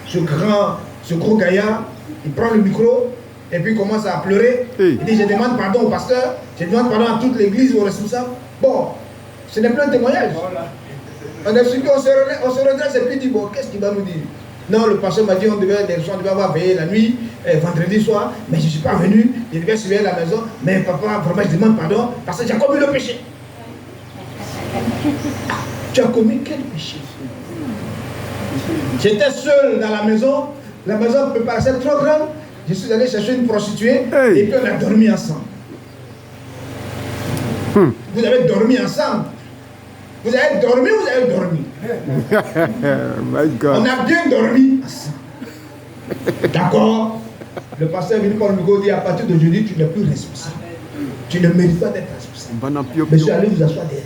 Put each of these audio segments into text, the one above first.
ce gros gaillard, il prend le micro et puis il commence à pleurer. Il dit, je demande pardon au pasteur, je demande pardon à toute l'église, aux responsables. Bon, ce n'est plus un témoignage. On se redresse et puis il dit, bon, qu'est-ce qu'il va nous dire? Non, le pasteur m'a dit, on devait avoir veillé la nuit, vendredi soir, mais je ne suis pas venu, je devais surveiller la maison, mais papa, vraiment, je demande pardon, parce que j'ai commis le péché. Tu as commis quel péché? J'étais seul dans la maison me paraissait trop grande, je suis allé chercher une prostituée, et puis on a dormi ensemble. Vous avez dormi ensemble. Vous avez dormi ou vous avez dormi? My God. On a bien dormi ensemble. D'accord? Le pasteur est venu par le micro et dit, à partir d'aujourd'hui, tu n'es plus responsable. Tu ne mérites pas d'être responsable. Monsieur, allez vous asseoir derrière.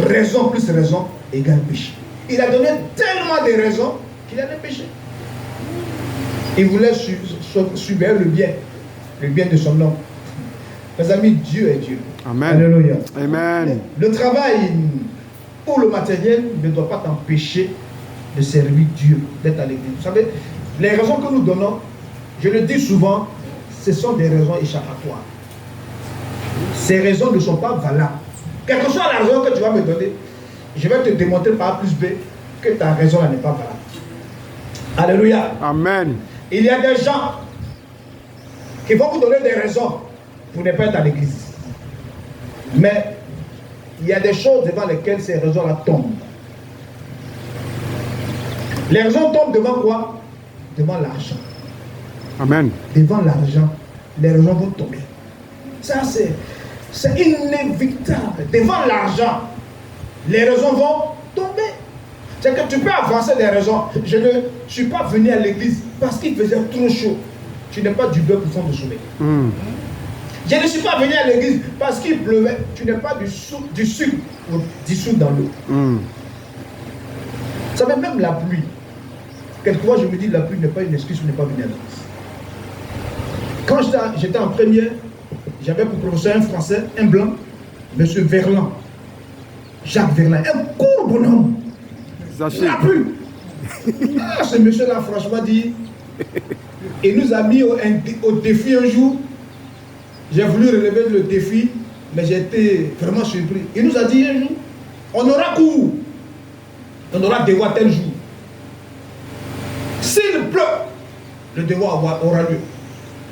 Raison plus raison égale péché. Il a donné tellement de raisons qu'il allait pécher. Il voulait subir le bien de son homme. Mes amis, Dieu est Dieu. Amen. Alléluia. Amen. Le travail ou le matériel ne doit pas t'empêcher de servir Dieu, d'être à l'église. Vous savez, les raisons que nous donnons, je le dis souvent, ce sont des raisons échappatoires. Ces raisons ne sont pas valables. Quelle que soit la raison que tu vas me donner, je vais te démontrer par A plus B que ta raison n'est pas valable. Alléluia. Amen. Il y a des gens qui vont vous donner des raisons pour ne pas être à l'église. Mais il y a des choses devant lesquelles ces raisons-là tombent. Les raisons tombent devant quoi? Devant l'argent. Amen. Devant l'argent, les raisons vont tomber. Ça, c'est inévitable. Devant l'argent, les raisons vont tomber. C'est que tu peux avancer des raisons. Je ne suis pas venu à l'église parce qu'il faisait trop chaud. Tu n'es pas du beurre pour fond de soleil. Je ne suis pas venu à l'église parce qu'il pleuvait. Tu n'es pas du sucre dissous dans l'eau. Vous savez, même la pluie. Quelquefois, je me dis la pluie n'est pas une excuse pour ne pas venir à l'église. Quand j'étais en première, j'avais pour professeur un Français, un blanc, M. Verland. Jacques Verland, un court bonhomme. La pluie. Ce monsieur-là, franchement, dit, il nous a mis au défi un jour. J'ai voulu relever le défi, mais j'ai été vraiment surpris. Il nous a dit un jour, on aura cours, on aura devoir tel jour. S'il pleut, le devoir aura lieu.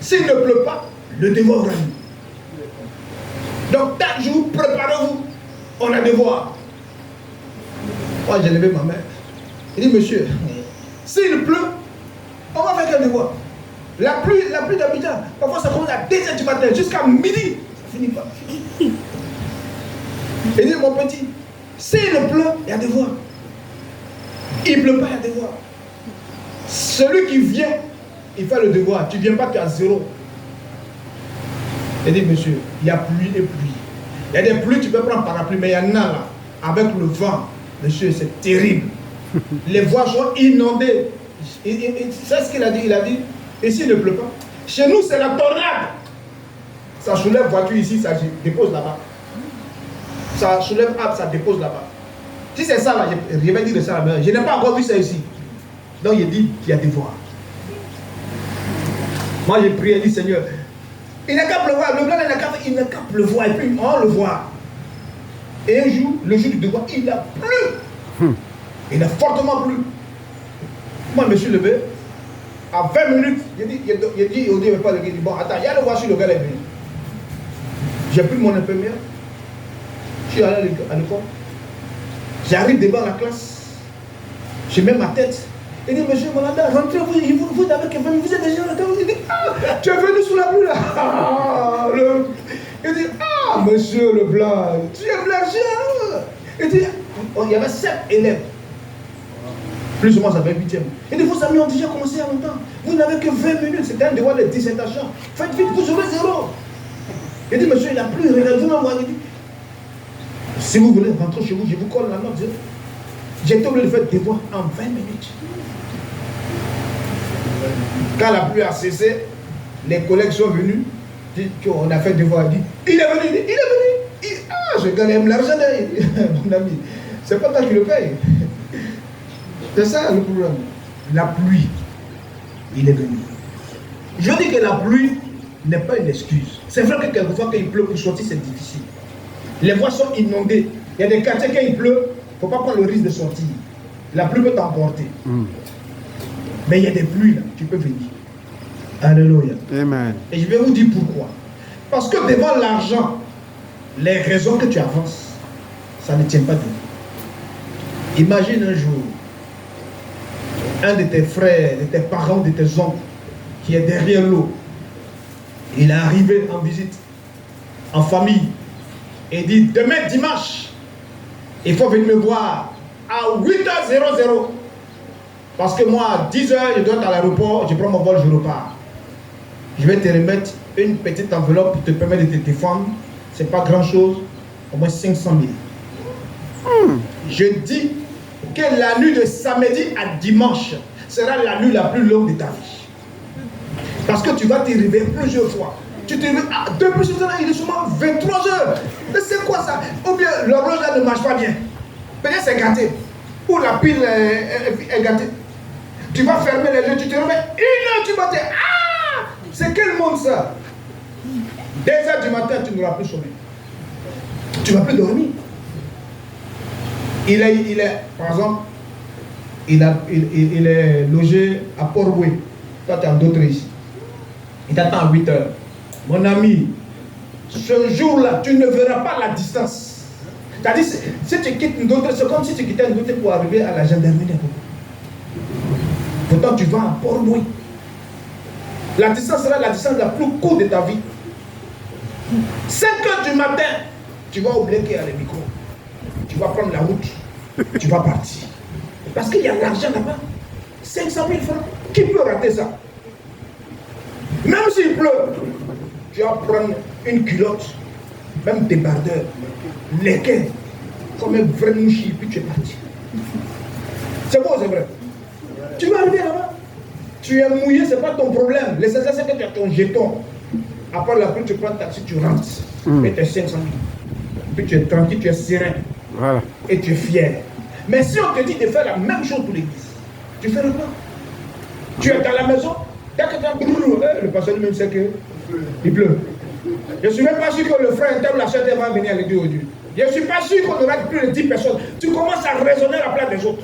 S'il ne pleut pas, le devoir aura lieu. Donc, tel jour, préparez-vous, on a devoir. Moi, j'ai levé ma main. Il dit, monsieur, s'il pleut, on va faire quel devoir? La pluie d'Abidjan, parfois ça commence à 2h du matin jusqu'à midi. Ça finit pas. Il dit, mon petit, s'il pleut, il y a devoir. Il ne pleut pas, il y a devoir. Celui qui vient, il fait le devoir. Tu ne viens pas, tu as zéro. Il dit, monsieur, il y a pluie et pluie. Il y a des pluies, tu peux prendre parapluie, mais il y en a là, avec le vent. Monsieur, c'est terrible. Les voies sont inondées. C'est ce qu'il a dit. Il a dit, et s'il ne pleut pas, chez nous c'est la tornade. Ça soulève voiture ici, ça dépose là-bas. Ça soulève ça dépose là-bas. Si c'est ça là, je vais dire de ça là-bas. Je n'ai pas encore vu ça ici. Donc il dit qu'il y a des voies. Moi j'ai prié, il dit Seigneur, il n'a qu'à pleuvoir, le blanc il n'a qu'à pleuvoir, et puis on le voit. Et un jour, le jour du devoir, il a plu. Il a fortement plu. Moi je me suis levé. À 20 minutes, il dit au Dieu, pas le gars, il dit, bon, attends, il y a le voici, le gars est venu. J'ai pris mon infirmière, je suis allé à l'école, j'arrive devant la classe, je mets ma tête, il dit, monsieur Malanda, rentrez, vous avez que 20 minutes, vous êtes déjà là, il dit, ah, tu es venu sous la pluie là. Il dit, ah, monsieur Leblanc, tu es blanchard. Il dit, il y avait 7 élèves. Plus ou moins, ça fait 8e. Il dit, vos amis ont déjà commencé à longtemps. Vous n'avez que 20 minutes. C'était un devoir de dissertation. Faites vite, vous aurez 0. Il dit, monsieur, il a plu. Regardez-vous, il dit, si vous voulez rentrer chez vous, je vous colle la note. J'ai été obligé de faire devoir en 20 minutes. Quand la pluie a cessé, les collègues sont venus. On a fait devoir. Il est venu. Il est venu. Ah, je gagne l'argent. Mon ami, c'est pas toi qui le paye. C'est ça le problème. La pluie, il est venu. Je dis que la pluie n'est pas une excuse. C'est vrai que quelquefois, quand il pleut, pour sortir, c'est difficile. Les voies sont inondées. Il y a des quartiers, quand il pleut, il ne faut pas prendre le risque de sortir. La pluie peut t'emporter. Mais il y a des pluies là, tu peux venir. Alléluia. Amen. Et je vais vous dire pourquoi. Parce que devant l'argent, les raisons que tu avances, ça ne tient pas debout. Imagine un jour, un de tes frères, de tes parents, de tes oncles, qui est derrière l'eau. Il est arrivé en visite, en famille, et dit, demain dimanche, il faut venir me voir à 8h00. Parce que moi, à 10h, je dois être à l'aéroport, je prends mon vol, je repars. Je vais te remettre une petite enveloppe pour te permettre de te défendre. Ce n'est pas grand-chose, au moins 500 000. Je dis que la nuit de samedi à dimanche sera la nuit la plus longue de ta vie. Parce que tu vas te réveiller plusieurs fois. Tu te réveilles, depuis ce temps-là, il est seulement 23h. Mais c'est quoi ça? Ou bien l'horloge là ne marche pas bien. Peut-être c'est gâté. Ou la pile est gâtée. Tu vas fermer les yeux, tu te réveilles 1h du matin. Ah! C'est quel monde ça? 2h du matin, tu n'auras plus sommeil. Tu ne vas plus dormir. Il est, par exemple, il est logé à Port-Boué. Toi, tu es en d'autres ici. Il t'attend à 8h. Mon ami, ce jour-là, tu ne verras pas la distance. C'est-à-dire, si tu quittes une d'autre, c'est comme si tu quittais une d'autre pour arriver à la gendarmerie. Pourtant, tu vas à Port-Boué. La distance sera la distance la plus courte de ta vie. 5h du matin, tu vas oublier qu'il y a les micros. Tu vas prendre la route. Tu vas partir. Parce qu'il y a l'argent là-bas. 500 000 francs. Qui peut rater ça? Même s'il pleut, tu vas prendre une culotte, même débardeur, lesquels, comme un vrai mouchi, puis tu es parti. C'est beau, c'est vrai. Tu vas arriver là-bas. Tu es mouillé, ce n'est pas ton problème. L'essentiel, c'est que tu as ton jeton. Après la pluie, tu prends le taxi, tu rentres. Et tu as 500 000. Puis tu es tranquille, tu es serein. Voilà. Et tu es fier. Mais si on te dit de faire la même chose pour l'église, tu fais le quoi? Tu es dans la maison, dès que tu as le pasteur lui-même sait qu'il pleut. Je ne suis même pas sûr que le frère interne ou la soeur va venir à l'église aujourd'hui. Je ne suis pas sûr qu'on aura plus de 10 personnes. Tu commences à raisonner à la place des autres.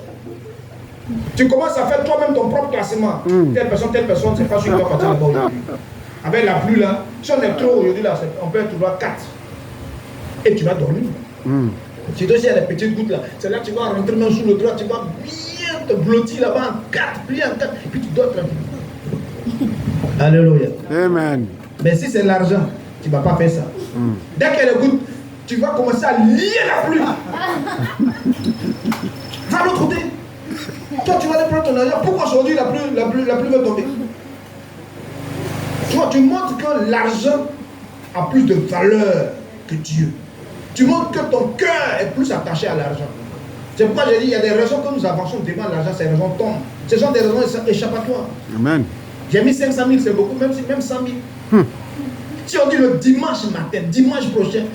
Tu commences à faire toi-même ton propre classement. Telle personne, c'est pas sûr qu'il va partir là-bas aujourd'hui. Avec la pluie là, si on est trop aujourd'hui là, on peut être 4. Et tu vas dormir. Si tu as des petites gouttes là, c'est là que tu vas rentrer même sous le drap, tu vas bien te blottir là-bas en 4, plier en 4, et puis tu dors tranquille. Alléluia. Amen. Mais si c'est l'argent, tu ne vas pas faire ça. Dès qu'il y a les gouttes, tu vas commencer à lier la pluie. Va de l'autre côté. Toi, tu vas aller prendre ton argent. Pourquoi aujourd'hui la pluie va tomber? Tu vois, tu montres que l'argent a plus de valeur que Dieu. Tu montres que ton cœur est plus attaché à l'argent. C'est pourquoi j'ai dit, il y a des raisons que nous avançons devant l'argent, ces raisons tombent. Ce sont des raisons échappatoires. Amen. J'ai mis 500 000, c'est beaucoup, même 100 000. Si on dit le dimanche matin, dimanche prochain,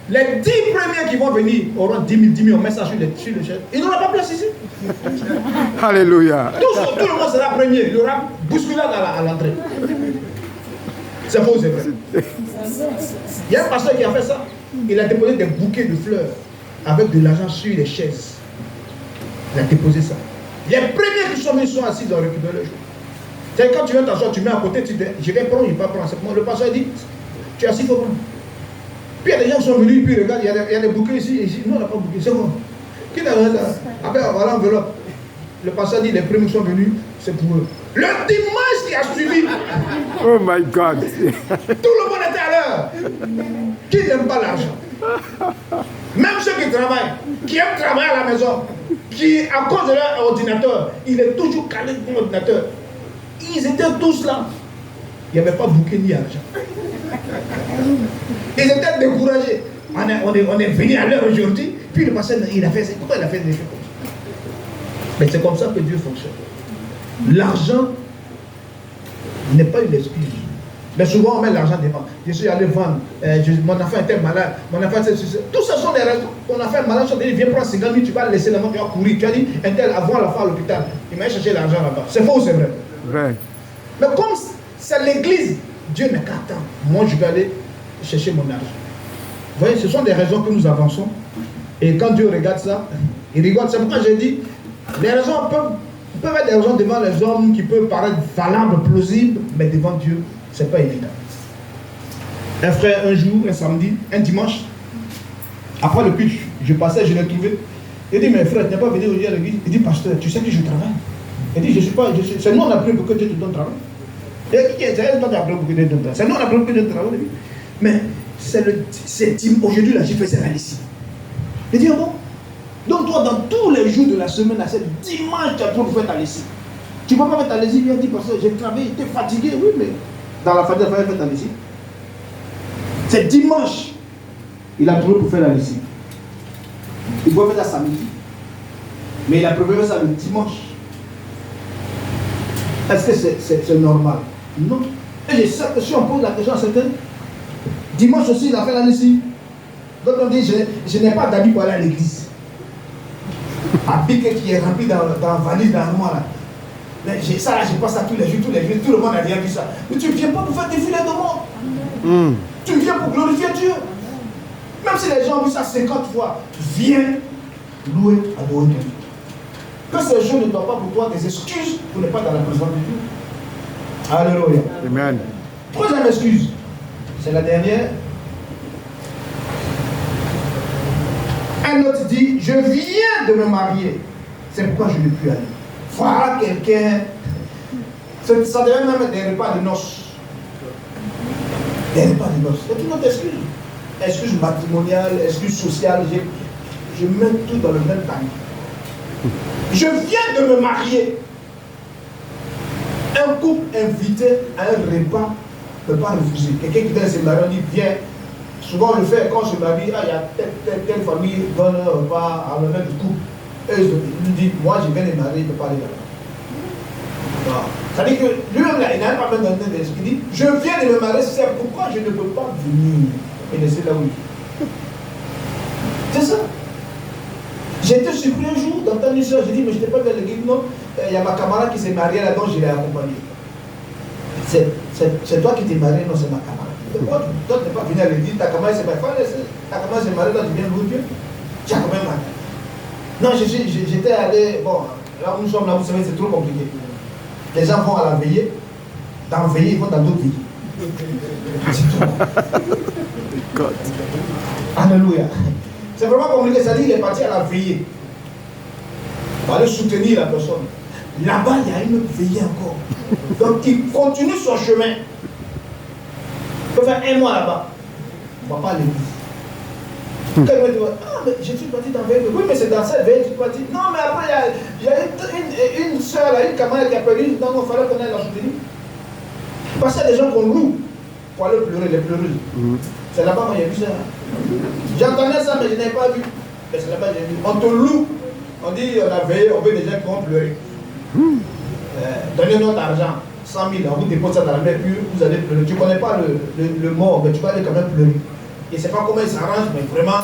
les 10 premiers qui vont venir auront 10 000, on met ça sur le chef. Il n'aura pas place ici. Alléluia. Tout le monde sera premier. Il y aura bousculade à l'entrée. C'est faux, c'est vrai. Il y a un pasteur qui a fait ça. Il a déposé des bouquets de fleurs avec de l'argent sur les chaises. Il a déposé ça. Les premiers qui sont venus sont assis, ils ont récupéré le jour. C'est quand tu viens t'asseoir, tu mets à côté, tu dis, je vais prendre, je ne vais pas prendre. Le pasteur dit, tu es assis, il faut prendre. Puis il y a des gens qui sont venus, puis ils regardent, il y a des bouquets ici. Non, on n'a pas de bouquet, c'est bon. Qui t'a donné ça? Après, voilà l'enveloppe. Le pasteur dit, les premiers qui sont venus, c'est pour eux. Le dimanche qui a suivi, Oh my God. tout le monde était à l'heure. Qui n'aime pas l'argent? Même ceux qui travaillent, qui aiment travailler à la maison, qui, à cause de leur ordinateur, il est toujours calé pour l'ordinateur. Ils étaient tous là. Il n'y avait pas bouquet ni argent. Ils étaient découragés. On est venu à l'heure aujourd'hui, puis le pasteur, il a fait ça. Pourquoi il a fait des choses comme ça? Mais c'est comme ça que Dieu fonctionne. L'argent n'est pas une excuse. Mais souvent, on met l'argent devant. Je suis allé vendre, mon enfant était malade, mon enfant était... Tout ça sont des raisons. Ton enfant est malade, il vient prendre 50 000, tu vas laisser le monde, tu vas courir. Tu as dit, un tel, avant la fin à l'hôpital, il m'a cherché l'argent là-bas. C'est faux ou c'est vrai? Vrai. Mais comme c'est l'église, Dieu n'est qu'attend. Moi, je vais aller chercher mon argent. Vous voyez, ce sont des raisons que nous avançons. Et quand Dieu regarde ça, il rigole. C'est pourquoi j'ai dit, les raisons peuvent être des raisons devant les hommes qui peuvent paraître valables, plausibles, mais devant Dieu, ce n'est pas évident. Un frère, un jour, un samedi, un dimanche, après le culte, je passais, je l'ai trouvé. Il dit, mais frère, tu n'es pas venu aujourd'hui à l'église? Il dit, pasteur, tu sais que je travaille. Il dit, je ne suis pas, c'est nous on a prié pour que Dieu te donne travail. Il dit, c'est toi qui as prié pour que Dieu te donne travail. C'est nous on a prié pour que Dieu te donne travail. Mais aujourd'hui, là, j'ai fait ça la lessive. Il dit, ah bon? Donc toi, dans tous les jours de la semaine, à ce dimanche, tu as pour faire ta lessive. Tu ne peux pas faire ta lessive, il dit, parce que j'ai travaillé, tu es fatigué, oui, mais dans la fatigue, il fallait faire ta lessive. C'est dimanche, il a trouvé pour faire la lessive. Il pouvait faire ça samedi, mais il a préféré ça le dimanche. Est-ce que c'est normal? Non. Et je sais que si on pose la question à certains, dimanche aussi, il a fait la lessive. Donc on dit, je n'ai pas d'habit pour aller à l'église. Un piquet qui est rempli dans la valise, dans le là. Mais ça là, je passe ça tous les jours, tout le monde a déjà vu ça. Mais tu ne viens pas pour faire défiler de monde. Tu viens pour glorifier Dieu. Même si les gens ont vu ça 50 fois, viens louer, adorer Dieu. Que ces jours ne soient pas pour toi des excuses pour ne pas être dans la présence de Dieu. Alléluia. Amen. Troisième excuse, c'est la dernière. Un autre dit, je viens de me marier. C'est pourquoi je ne peux plus aller. Voilà quelqu'un. Ça devait même être des repas de noces. Des repas de noces. C'est une autre excuse. Excuse matrimoniale, excuse sociale. Je mets tout dans le même panier. Je viens de me marier. Un couple invité à un repas ne peut pas refuser. Quelqu'un qui vient se marier, on dit viens. Souvent on le fait quand je marie, il y a telle famille qui donne un repas à le même couple. Et il dit, moi je viens de marier, il ne peut pas aller là-bas. C'est-à-dire que lui-même là, il n'a pas même donné des il dit, je viens de me marier, c'est pourquoi je ne peux pas venir et laisser là où il est. C'est ça. J'ai été surpris un jour d'entendre une soeur, j'ai dit, mais je n'étais pas dans l'église, non. Il y a ma camarade qui s'est mariée là-bas, je l'ai accompagnée. C'est toi qui t'es marié, non, c'est ma camarade. Pourquoi toi, tu n'es pas venu à l'église, ta camarade s'est mariée, ta camarade s'est mariée, là, tu viens louer Dieu. Tu as quand même marié. Non, j'étais allé, bon, là où nous sommes là, vous savez, c'est trop compliqué. Les gens vont à la veillée, dans la veillée, ils vont dans d'autres villes. C'est tout. Alléluia. C'est vraiment compliqué, c'est-à-dire qu'il est parti à la veillée. On va aller soutenir la personne. Là-bas, il y a une autre veillée encore. Donc, il continue son chemin. Il peut faire un mois là-bas. On ne va pas à l'église. Quelqu'un dit, ah, mais je suis parti dans la veillée. Oui, mais c'est dans cette veillée que je suis parti. Non, mais après, il y a une soeur, une camarade qui a perdu. Donc, il fallait qu'on aille la soutenir. Parce qu'il y a des gens qu'on loue pour aller pleurer, les pleureuses. C'est là-bas que j'ai vu ça. J'entendais ça, mais je n'avais pas vu. Mais c'est là-bas que j'ai vu. On te loue. On dit, on a veillé, on veut des gens qui vont pleurer. Donnez notre argent, 100 000, on vous dépose ça dans la main, puis vous allez pleurer. Tu ne connais pas le mort, mais tu vas aller quand même pleurer. Et je ne sais pas comment il s'arrange, mais vraiment,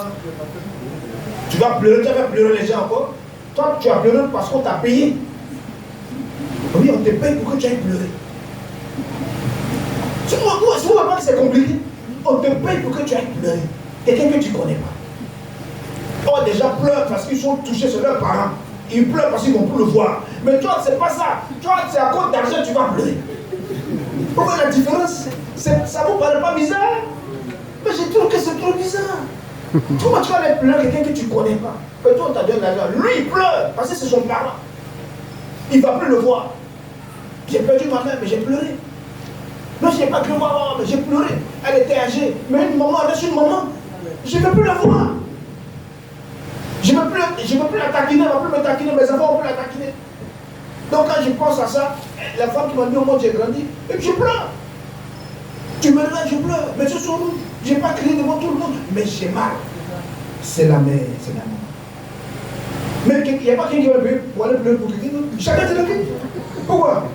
tu vas pleurer, tu vas faire pleurer les gens encore. Toi, tu as pleuré parce qu'on t'a payé. Oui, on te paye pour que tu ailles pleurer. Si vous ne voyez pas que c'est compliqué, on te paye pour que tu ailles pleurer. Quelqu'un que tu ne connais pas. Oh, des gens pleurent parce qu'ils sont touchés sur leurs parents. Ils pleurent parce qu'ils vont plus le voir. Mais toi, c'est pas ça. Toi, c'est à cause d'argent que tu vas pleurer. Pourquoi la différence? Ça vous paraît pas bizarre? Mais je trouve que c'est trop bizarre. Comment tu vas aller pleurer quelqu'un que tu ne connais pas? Et toi, on t'a donné l'argent. Lui, il pleure parce que c'est son parent. Il ne va plus le voir. J'ai perdu ma mère, mais j'ai pleuré. Non, je n'ai pas pu le voir, mais j'ai pleuré. Elle était âgée. Mais une maman, elle reste une maman. Je ne veux plus la voir. Je ne veux plus la taquiner, elle ne va plus me taquiner, mes enfants vont plus la taquiner. Donc quand je pense à ça, la femme qui m'a dit au monde j'ai grandi, et puis je pleure. Tu me regardes, je pleure. Mais ce sont nous. Je n'ai pas crié devant tout le monde, mais j'ai mal. C'est la mère, c'est la maman. Mais il n'y a pas quelqu'un qui va pleurer pour aller pleurer pour quelqu'un d'autre. Chacun c'est le Pourquoi?